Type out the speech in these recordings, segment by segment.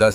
10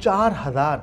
4000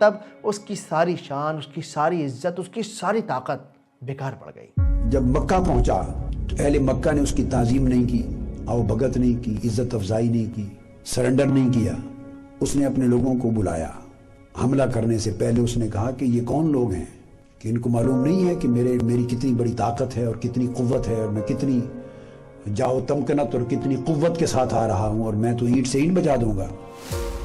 تب اس کی ساری شان، اس کی ساری عزت، اس کی ساری طاقت بیکار پڑ گئی۔ جب مکہ پہنچا تو اہل مکہ نے اس کی تعظیم نہیں کی، آؤ بھگت نہیں کی، عزت افزائی نہیں کی، سرنڈر نہیں کیا۔ اس نے اپنے لوگوں کو بلایا۔ حملہ کرنے سے پہلے اس نے کہا کہ یہ کون لوگ ہیں کہ ان کو معلوم نہیں ہے کہ میری کتنی بڑی طاقت ہے اور کتنی قوت ہے، اور میں کتنی جاؤ تمکنت اور کتنی قوت کے ساتھ آ رہا ہوں، اور میں تو اینٹ سے اینٹ بجا دوں گا۔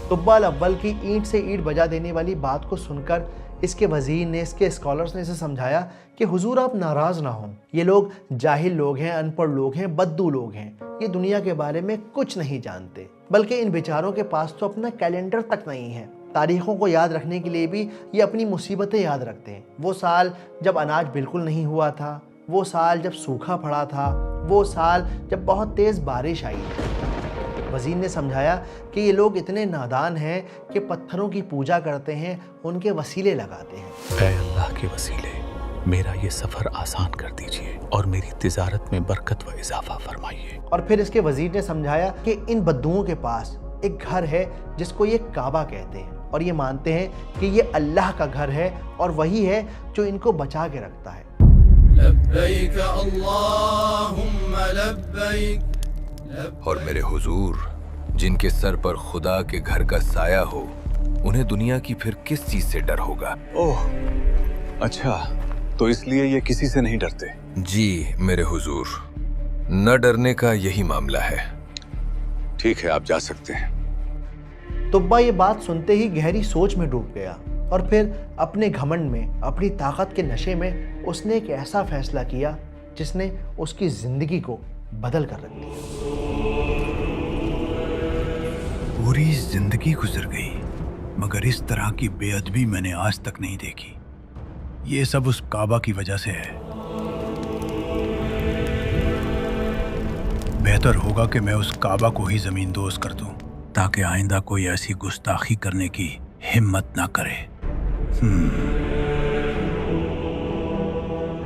طبہ الاول کی اینٹ سے اینٹ بجا دینے والی بات کو سن کر اس کے وزیر نے، اس کے اسکالرز نے اسے سمجھایا کہ حضور آپ ناراض نہ ہوں، یہ لوگ جاہل لوگ ہیں، ان پڑھ لوگ ہیں، بدو لوگ ہیں، یہ دنیا کے بارے میں کچھ نہیں جانتے، بلکہ ان بیچاروں کے پاس تو اپنا کیلنڈر تک نہیں ہے۔ تاریخوں کو یاد رکھنے کے لیے بھی یہ اپنی مصیبتیں یاد رکھتے ہیں۔ وہ سال جب اناج بالکل نہیں ہوا تھا، وہ سال جب سوکھا پڑا تھا، وہ سال جب بہت تیز بارش آئی۔ وزیر نے سمجھایا کہ یہ لوگ اتنے نادان ہیں کہ پتھروں کی پوجا کرتے ہیں، ان کے وسیلے لگاتے ہیں۔ اے اللہ کے وسیلے، میرا یہ سفر آسان کر دیجئے اور میری تجارت میں برکت و اضافہ فرمائیے۔ اور پھر اس کے وزیر نے سمجھایا کہ ان بدوؤں کے پاس ایک گھر ہے جس کو یہ کعبہ کہتے ہیں، اور یہ مانتے ہیں کہ یہ اللہ کا گھر ہے اور وہی ہے جو ان کو بچا کے رکھتا ہے۔ لبیک اللہم لبیک۔ اور میرے حضور، جن کے سر پر خدا کے گھر کا سایہ ہو، انہیں دنیا کی پھر کس چیز سے ڈر ہوگا؟ اوہ اچھا، تو اس لیے یہ کسی سے نہیں ڈرتے؟ جی میرے حضور، نہ ڈرنے کا یہی معاملہ ہے۔ ٹھیک ہے، آپ جا سکتے ہیں۔ طبہ یہ بات سنتے ہی گہری سوچ میں ڈوب گیا، اور پھر اپنے گھمنڈ میں، اپنی طاقت کے نشے میں اس نے ایک ایسا فیصلہ کیا جس نے اس کی زندگی کو بدل کر رکھ دیا۔ پوری زندگی گزر گئی مگر اس طرح کی بے ادبی میں نے آج تک نہیں دیکھی۔ یہ سب اس کعبہ کی وجہ سے ہے۔ بہتر ہوگا کہ میں اس کعبہ کو ہی زمین دوز کر دوں تاکہ آئندہ کوئی ایسی گستاخی کرنے کی ہمت نہ کرے۔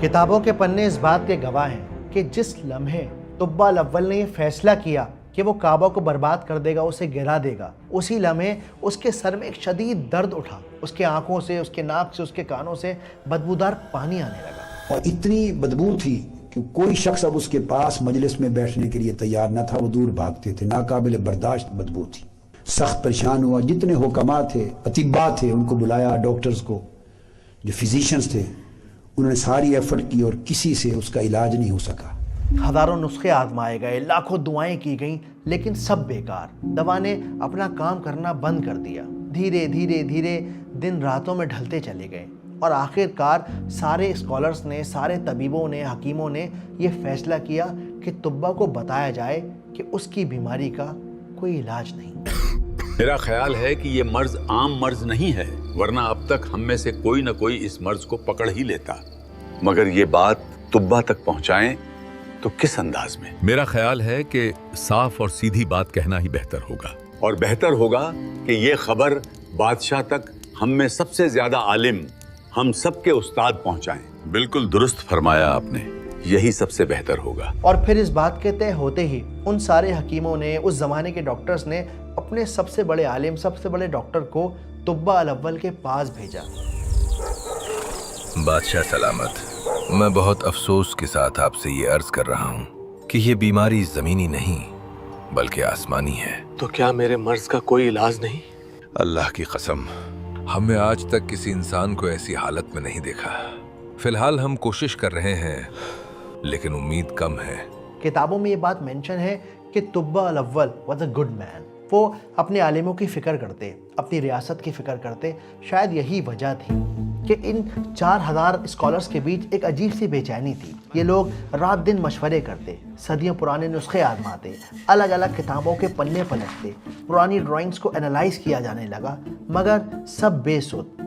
کتابوں کے پنے اس بات کے گواہ ہیں کہ جس لمحے طبہ الاول نے یہ فیصلہ کیا کہ وہ کعبہ کو برباد کر دے گا، اسے گرا دے گا، اسی لمحے اس کے سر میں ایک شدید درد اٹھا، اس کے آنکھوں سے، اس کے ناک سے، اس کے کانوں سے بدبودار پانی آنے لگا، اور اتنی بدبو تھی کہ کوئی شخص اب اس کے پاس مجلس میں بیٹھنے کے لیے تیار نہ تھا، وہ دور بھاگتے تھے، ناقابل برداشت بدبو تھی۔ سخت پریشان ہوا، جتنے حکماء تھے، اطباء تھے، ان کو بلایا، ڈاکٹرز کو، جو فزیشنز تھے، انہوں نے ساری ایفرٹ کی اور کسی سے اس کا علاج نہیں ہو سکا۔ ہزاروں نسخے آزمائے گئے، لاکھوں دعائیں کی گئیں، لیکن سب بیکار۔ دوا نے اپنا کام کرنا بند کر دیا۔ دھیرے دھیرے دھیرے دن راتوں میں ڈھلتے چلے گئے، اور آخر کار سارے اسکالرز نے، سارے طبیبوں نے، حکیموں نے یہ فیصلہ کیا کہ طبہ کو بتایا جائے کہ اس کی بیماری کا کوئی علاج نہیں۔ میرا خیال ہے کہ یہ مرض عام مرض نہیں ہے، ورنہ اب تک ہم میں سے کوئی نہ کوئی اس مرض کو پکڑ ہی لیتا، مگر یہ بات طبہ تک پہنچائیں تو کس انداز میں؟ میرا خیال ہے کہ صاف اور سیدھی بات کہنا ہی بہتر ہوگا، اور بہتر ہوگا کہ یہ خبر بادشاہ تک ہم میں سب سے زیادہ عالم، ہم سب کے استاد پہنچائیں۔ بالکل درست فرمایا آپ نے، یہی سب سے بہتر ہوگا۔ اور پھر اس بات کے طے ہوتے ہی ان سارے حکیموں نے، اس زمانے کے ڈاکٹرز نے اپنے سب سے بڑے عالم، سب سے بڑے ڈاکٹر کو طبہ الاول کے پاس بھیجا۔ بادشاہ سلامت، میں بہت افسوس کے ساتھ آپ سے یہ عرض کر رہا ہوں کہ یہ بیماری زمینی نہیں بلکہ آسمانی ہے۔ تو کیا میرے مرض کا کوئی علاج نہیں؟ اللہ کی قسم، ہم نے آج تک کسی انسان کو ایسی حالت میں نہیں دیکھا۔ فی الحال ہم کوشش کر رہے ہیں لیکن امید کم ہے۔ کتابوں میں یہ بات مینشن ہے کہ طبہ الاول واز اے گڈ مین۔ وہ اپنے عالموں کی فکر کرتے، اپنی ریاست کی فکر کرتے۔ شاید یہی وجہ تھی کہ ان 4000 اسکالرز کے بیچ ایک عجیب سی بے چینی تھی۔ یہ لوگ رات دن مشورے کرتے، صدیوں پرانے نسخے آزماتے، الگ الگ کتابوں کے پنے پلٹتے، پرانی ڈرائنگز کو انالائز کیا جانے لگا، مگر سب بے سود۔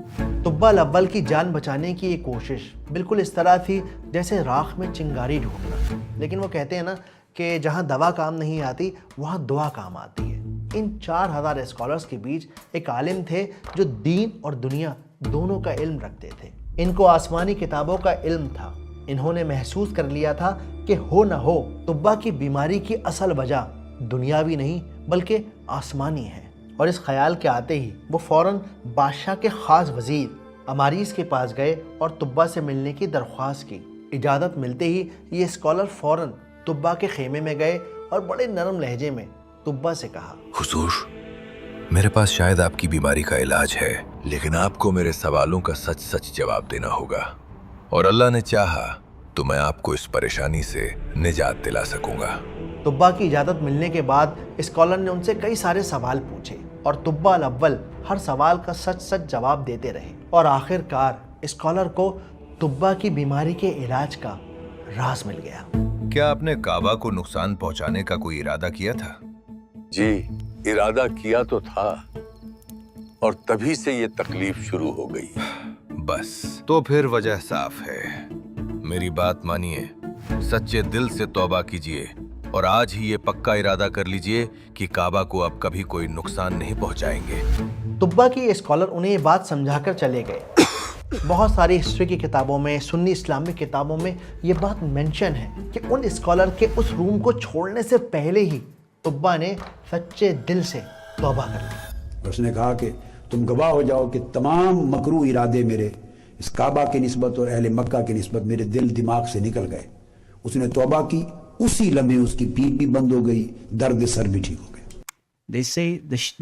طبہ الاول کی جان بچانے کی یہ کوشش بالکل اس طرح تھی جیسے راکھ میں چنگاری ڈھونڈنا۔ لیکن وہ کہتے ہیں نا کہ جہاں دوا کام نہیں آتی وہاں دعا کام آتی ہے۔ ان 4000 اسکالرز کے بیچ ایک عالم تھے جو دین اور دنیا دونوں کا علم رکھتے تھے۔ ان کو آسمانی کتابوں کا علم تھا۔ انہوں نے محسوس کر لیا تھا کہ ہو نہ ہو طبہ کی بیماری کی اصل وجہ دنیاوی نہیں بلکہ آسمانی ہے، اور اس خیال کے آتے ہی وہ فوراً بادشاہ کے خاص وزیر اماریس کے پاس گئے اور طبا سے ملنے کی درخواست کی۔ اجازت ملتے ہی یہ اسکالر فوراً طبا کے خیمے میں گئے اور بڑے نرم لہجے میں طبا سے کہا، حضور، میرے پاس شاید آپ کی بیماری کا علاج ہے، لیکن آپ کو میرے سوالوں کا سچ سچ جواب دینا ہوگا، اور اللہ نے چاہا تو میں آپ کو اس پریشانی سے نجات دلا سکوں گا۔ طبا کی اجازت ملنے کے بعد اسکالر نے ان سے کئی سارے سوال پوچھے اور طبا الاول ہر سوال کا سچ سچ جواب دیتے رہے، اور آخر کار اسکالر کو طبا کی بیماری کے علاج کا راز مل گیا۔ کیا آپ نے کعبہ کو نقصان پہنچانے کا کوئی ارادہ کیا تھا؟ جی، ارادہ کیا تو تھا، اور تبھی سے یہ تکلیف شروع ہو گئی۔ بس تو پھر وجہ صاف ہے، میری بات مانیے، سچے دل سے توبہ کیجئے اور آج ہی یہ پکا ارادہ کر لیجئے کہ کعبہ کو اب کبھی کوئی نقصان نہیں پہنچائیں گے۔ طبا کی اسکالر انہیں یہ بات سمجھا کر چلے گئے۔ بہت ساری ہسٹری کی کتابوں میں، سنی اسلامک کتابوں میں یہ بات مینشن ہے کہ ان اسکالر کے اس روم کو چھوڑنے سے پہلے ہی طبا نے سچے دل سے توبہ کر لی۔ اس نے کہا کہ تم گواہ ہو جاؤ کہ تمام مکروہ ارادے میرے اس کعبہ کی نسبت اور اہل مکہ کی نسبت میرے دل دماغ سے نکل گئے۔ اس نے توبہ کی، اسی لمحے اس کی پیٹ بھی بند ہو گئی، درد سر بھی ٹھیک ہو گیا۔ They say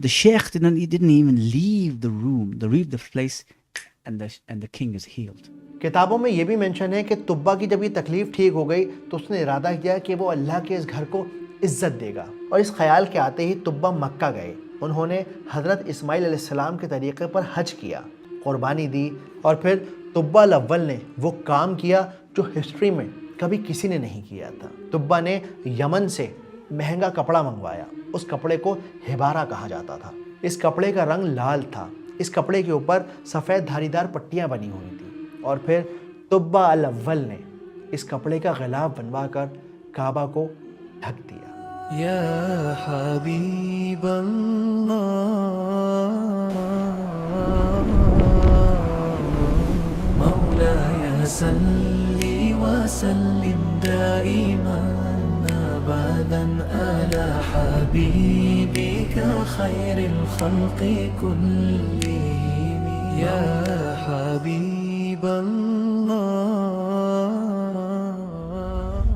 the sheikh didn't even leave the room, leave the place, and the king is healed. کتابوں میں یہ بھی مینشن ہے کہ طبا کی جب یہ تکلیف ٹھیک ہو گئی تو اس نے ارادہ کیا کہ وہ اللہ کے اس گھر کو عزت دے گا، اور اس خیال کے آتے ہی طبا مکہ گئے۔ انہوں نے حضرت اسماعیل علیہ السلام کے طریقے پر حج کیا، قربانی دی، اور پھر طبا الاول نے وہ کام کیا جو ہسٹری میں کبھی کسی نے نہیں کیا تھا۔ طبا نے یمن سے مہنگا کپڑا منگوایا، اس کپڑے کو ہبارہ کہا جاتا تھا۔ اس کپڑے کا رنگ لال تھا، اس کپڑے کے اوپر سفید دھاری دار پٹیاں بنی ہوئی تھیں، اور پھر طبا الاول نے اس کپڑے کا غلاف بنوا کر کعبہ کو ڈھک دیا۔ یا حبیب اللہ مولاي صلی وسلم دائما ابدا على حبیبک خیر الخلق كلهم یا حبیب اللہ۔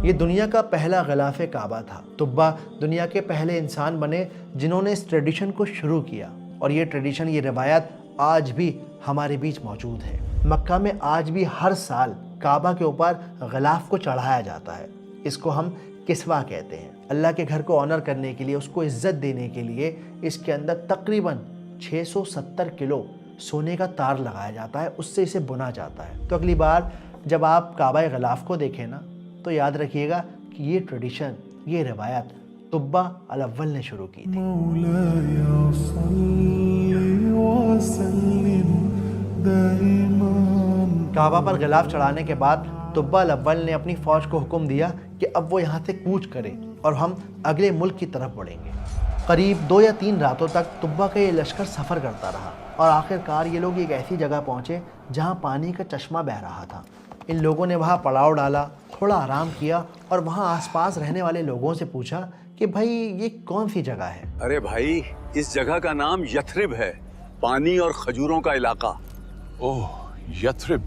یہ دنیا کا پہلا غلاف کعبہ تھا۔ طبا دنیا کے پہلے انسان بنے جنہوں نے اس ٹریڈیشن کو شروع کیا، اور یہ ٹریڈیشن، یہ روایت آج بھی ہمارے بیچ موجود ہے۔ مکہ میں آج بھی ہر سال کعبہ کے اوپر غلاف کو چڑھایا جاتا ہے۔ اس کو ہم کسوہ کہتے ہیں۔ اللہ کے گھر کو آنر کرنے کے لیے، اس کو عزت دینے کے لیے اس کے اندر تقریباً 670 کلو سونے کا تار لگایا جاتا ہے، اس سے اسے بنا جاتا ہے۔ تو اگلی بار جب آپ کعبہ غلاف کو دیکھیں نا تو یاد رکھیے گا کہ یہ ٹریڈیشن، یہ روایت طبا الاول نے شروع کی تھی۔ مولاي صلی وسلم دائما۔ کعبہ پر غلاف چڑھانے کے بعد طبا الاول نے اپنی فوج کو حکم دیا کہ اب وہ یہاں سے کوچ کرے اور ہم اگلے ملک کی طرف بڑھیں گے۔ قریب 2 یا 3 راتوں تک طبا کا یہ لشکر سفر کرتا رہا، اور آخر کار یہ لوگ ایک ایسی جگہ پہنچے جہاں پانی کا چشمہ بہہ رہا تھا۔ ان لوگوں نے وہاں پڑاؤ ڈالا، تھوڑا آرام کیا، اور وہاں آس پاس رہنے والے لوگوں سے پوچھا کہ بھائی یہ کون سی جگہ ہے؟ ارے بھائی، اس جگہ کا نام یثرب ہے، پانی اور کھجوروں کا علاقہ۔ اوہ، یثرب۔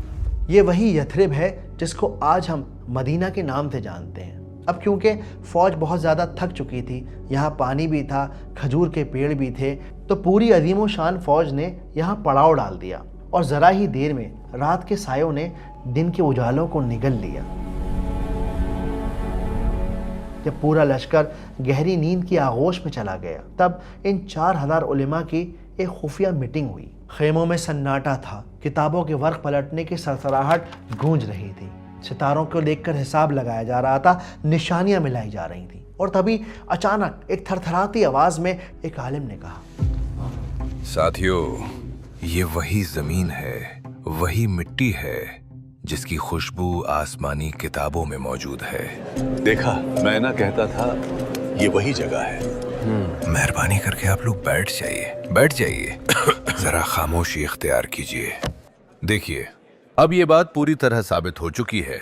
یہ وہی یثرب ہے جس کو آج ہم مدینہ کے نام سے جانتے ہیں۔ اب کیونکہ فوج بہت زیادہ تھک چکی تھی، یہاں پانی بھی تھا، کھجور کے پیڑ بھی تھے، تو پوری عظیم و شان فوج نے یہاں پڑاؤ ڈال دیا، اور ذرا ہی دیر میں رات کے سایوں نے دن کے اجالوں کو نگل لیا۔ جب پورا لشکر گہری نیند کی آغوش میں چلا گیا، تب ان 4000 علماء کی ایک خفیہ میٹنگ ہوئی۔ خیموں میں سناٹا تھا، کتابوں کے ورق پلٹنے کی سرسراہٹ گونج رہی تھی، ستاروں کو دیکھ کر حساب لگایا جا رہا تھا، نشانیاں ملائی جا رہی تھیں، اور تبھی اچانک ایک تھرتھراتی آواز میں ایک عالم نے کہا، ساتھیو، یہ وہی زمین ہے، وہی مٹی ہے جس کی خوشبو آسمانی کتابوں میں موجود ہے۔ دیکھا، میں نہ کہتا تھا یہ وہی جگہ ہے۔ مہربانی کر کے آپ لوگ بیٹھ جائیے ذرا خاموشی اختیار کیجیے۔ دیکھیے، اب یہ بات پوری طرح ثابت ہو چکی ہے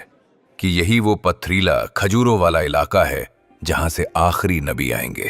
کہ یہی وہ پتھریلا کھجوروں والا علاقہ ہے جہاں سے آخری نبی آئیں گے۔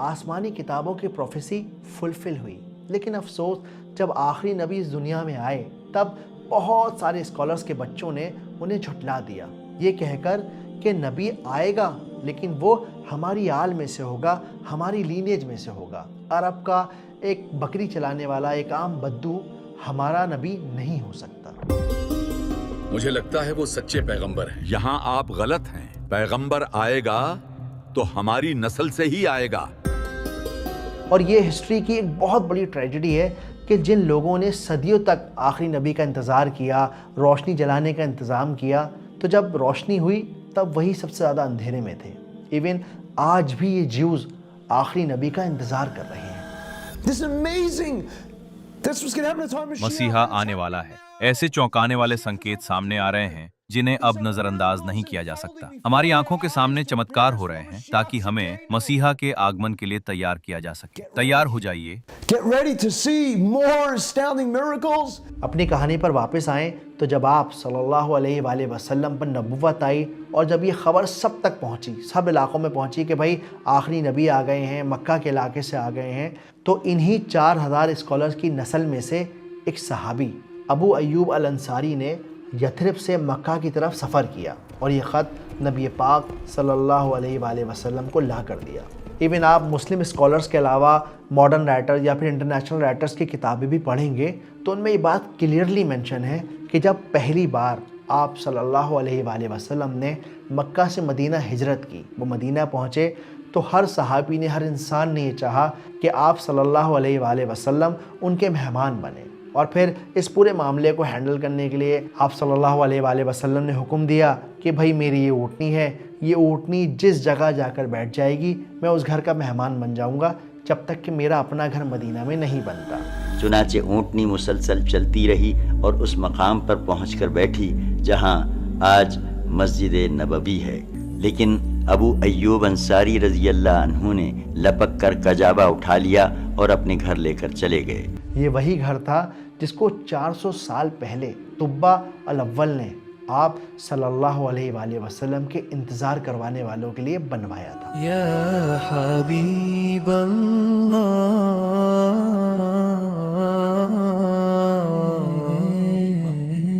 آسمانی کتابوں کی پروفیسی فلفل ہوئی، لیکن افسوس جب آخری نبی اس دنیا میں آئے تب بہت سارے اسکالرز کے بچوں نے انہیں جھٹلا دیا، یہ کہہ کر کہ نبی آئے گا لیکن وہ ہماری آل میں سے ہوگا، ہماری لینیج میں سے ہوگا، عرب کا ایک بکری چلانے والا ایک عام بدو ہمارا نبی نہیں ہو سکتا۔ مجھے لگتا ہے وہ سچے پیغمبر ہیں۔ یہاں آپ غلط ہیں، پیغمبر آئے گا تو ہماری نسل سے ہی آئے گا۔ اور یہ ہسٹری کی ایک بہت بڑی ٹریجڈی ہے کہ جن لوگوں نے صدیوں تک آخری نبی کا انتظار کیا، روشنی جلانے کا انتظام کیا، تو جب روشنی ہوئی تب وہی سب سے زیادہ اندھیرے میں تھے۔ ایون آج بھی یہ جیوز آخری نبی کا انتظار کر رہے ہیں۔ مسیحا آنے والا ہے، ایسے چونکانے والے سنکیت سامنے آ رہے ہیں جنہیں اب نظر انداز نہیں کیا جا سکتا۔ ہماری آنکھوں کے سامنے چمتکار ہو رہے ہیں تاکہ ہمیں مسیحا کے آگمن کے لیے تیار کیا جا سکے۔ تیار ہو جائیے۔ اپنی کہانی پر واپس آئیں تو جب آپ صلی اللہ علیہ وآلہ وسلم پر نبوت آئی اور جب یہ خبر سب تک پہنچی، سب علاقوں میں پہنچی کہ بھائی آخری نبی آ گئے ہیں، مکہ کے علاقے سے آ گئے ہیں، تو انہی 4000 اسکالرز کی نسل میں سے ایک صحابی ابو ایوب الانصاری نے یثرب سے مکہ کی طرف سفر کیا اور یہ خط نبی پاک صلی اللہ علیہ وآلہ وسلم کو لا کر دیا۔ ایون آپ مسلم اسکالرز کے علاوہ ماڈرن رائٹر یا پھر انٹرنیشنل رائٹرز کی کتابیں بھی پڑھیں گے تو ان میں یہ بات کلیئرلی مینشن ہے کہ جب پہلی بار آپ صلی اللہ علیہ وآلہ وسلم نے مکہ سے مدینہ ہجرت کی، وہ مدینہ پہنچے تو ہر صحابی نے، ہر انسان نے یہ چاہا کہ آپ صلی اللہ علیہ وآلہ وسلم ان کے مہمان بنیں، اور پھر اس پورے معاملے کو ہینڈل کرنے کے لیے آپ صلی اللہ علیہ وآلہ وسلم نے حکم دیا کہ بھائی میری یہ اونٹنی ہے، یہ اونٹنی جس جگہ جا کر بیٹھ جائے گی میں اس گھر کا مہمان بن جاؤں گا جب تک کہ میرا اپنا گھر مدینہ میں نہیں بنتا۔ چنانچہ اونٹنی مسلسل چلتی رہی اور اس مقام پر پہنچ کر بیٹھی جہاں آج مسجد نبوی ہے، لیکن ابو ایوب انصاری رضی اللہ عنہ نے لپک کر کجاوہ اٹھا لیا اور اپنے گھر لے کر چلے گئے۔ یہ وہی گھر تھا جس کو 400 سال پہلے طبہ الاول نے آپ صلی اللہ علیہ وآلہ وسلم کے انتظار کروانے والوں کے لیے بنوایا تھا۔ یا حبیب اللہ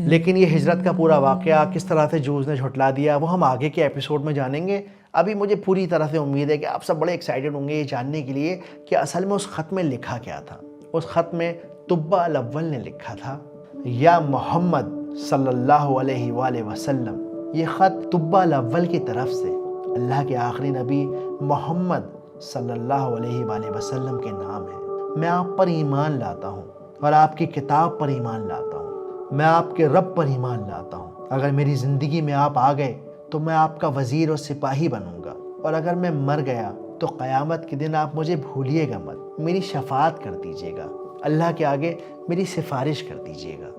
لیکن یہ ہجرت کا پورا واقعہ کس طرح سے جوز نے جھٹلا دیا وہ ہم آگے کے ایپیسوڈ میں جانیں گے۔ ابھی مجھے پوری طرح سے امید ہے کہ آپ سب بڑے ایکسائٹڈ ہوں گے یہ جاننے کے لیے کہ اصل میں اس خط میں لکھا کیا تھا۔ اس خط میں طبہ الاول نے لکھا تھا یا محمد صلی اللہ علیہ وآلہ وسلم۔ یہ خط طبہ الاول کی طرف سے اللہ کے آخری نبی محمد صلی اللہ علیہ وآلہ وسلم کے نام ہے۔ میں آپ پر ایمان لاتا ہوں اور آپ کی کتاب پر ایمان لاتا ہوں، میں آپ کے رب پر ایمان لاتا ہوں۔ اگر میری زندگی میں آپ آ گئے تو میں آپ کا وزیر اور سپاہی بنوں گا، اور اگر میں مر گیا تو قیامت کے دن آپ مجھے بھولیے گا مت، میری شفاعت کر دیجیے گا، اللہ کے آگے میری سفارش کر دیجیے گا۔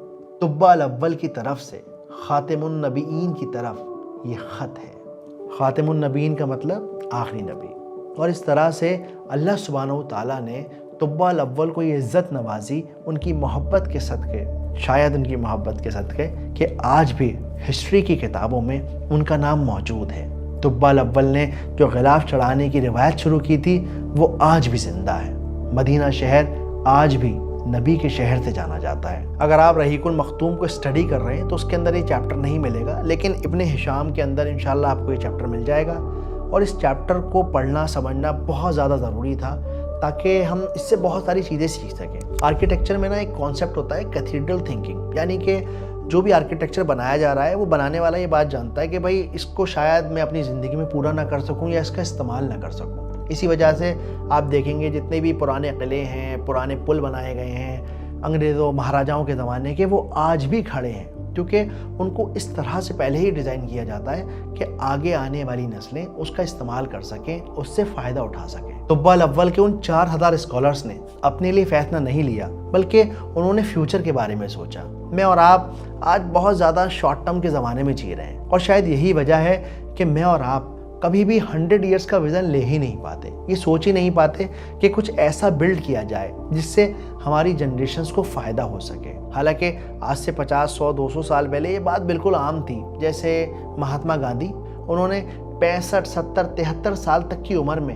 طبہ الاول کی طرف سے خاتم النبیین کی طرف یہ خط ہے۔ خاتم النبیین کا مطلب آخری نبی، اور اس طرح سے اللہ سبحانہ و تعالیٰ نے طبہ الاول کو یہ عزت نوازی ان کی محبت کے صدقے، شاید ان کی محبت کے صدقے، کہ آج بھی ہسٹری کی کتابوں میں ان کا نام موجود ہے۔ طبہ الاول نے جو غلاف چڑھانے کی روایت شروع کی تھی وہ آج بھی زندہ ہے۔ مدینہ شہر آج بھی نبی کے شہر سے جانا جاتا ہے۔ اگر آپ رحیق المختوم کو اسٹڈی کر رہے ہیں تو اس کے اندر یہ چیپٹر نہیں ملے گا، لیکن ابن ہشام کے اندر انشاءاللہ آپ کو یہ چیپٹر مل جائے گا، اور اس چیپٹر کو پڑھنا سمجھنا بہت زیادہ ضروری تھا تاکہ ہم اس سے بہت ساری چیزیں سیکھ سکیں۔ آرکیٹیکچر میں ایک کانسیپٹ ہوتا ہے کیتھیڈرل تھنکنگ، یعنی کہ جو بھی آرکیٹیکچر بنایا جا رہا ہے وہ بنانے والا یہ بات جانتا ہے کہ بھائی اس کو شاید میں اپنی زندگی میں پورا نہ کر سکوں یا اس کا استعمال نہ کر سکوں۔ اسی وجہ سے آپ دیکھیں گے جتنے بھی پرانے قلعے ہیں، پرانے پل بنائے گئے ہیں انگریزوں مہاراجاؤں کے زمانے کے، وہ آج بھی کھڑے ہیں کیونکہ ان کو اس طرح سے پہلے ہی ڈیزائن کیا جاتا ہے کہ آگے آنے والی نسلیں اس کا استعمال کر سکیں، اس سے فائدہ اٹھا سکیں۔ طبہ الاول کے ان 4000 اسکالرز نے اپنے لیے فیصلہ نہیں لیا بلکہ انہوں نے فیوچر کے بارے میں سوچا۔ میں اور آپ آج بہت زیادہ شارٹ ٹرم کے زمانے میں جی رہے ہیں، اور شاید یہی وجہ ہے کہ میں اور آپ کبھی بھی 100 ایئرز کا ویژن لے ہی نہیں پاتے، یہ سوچ ہی نہیں پاتے کہ کچھ ایسا بلڈ کیا جائے جس سے ہماری جنریشنز کو فائدہ ہو سکے۔ حالانکہ آج سے 50 100 200 سال پہلے یہ بات بالکل عام تھی۔ جیسے مہاتما گاندھی، انہوں نے 65 70 73 سال تک کی عمر میں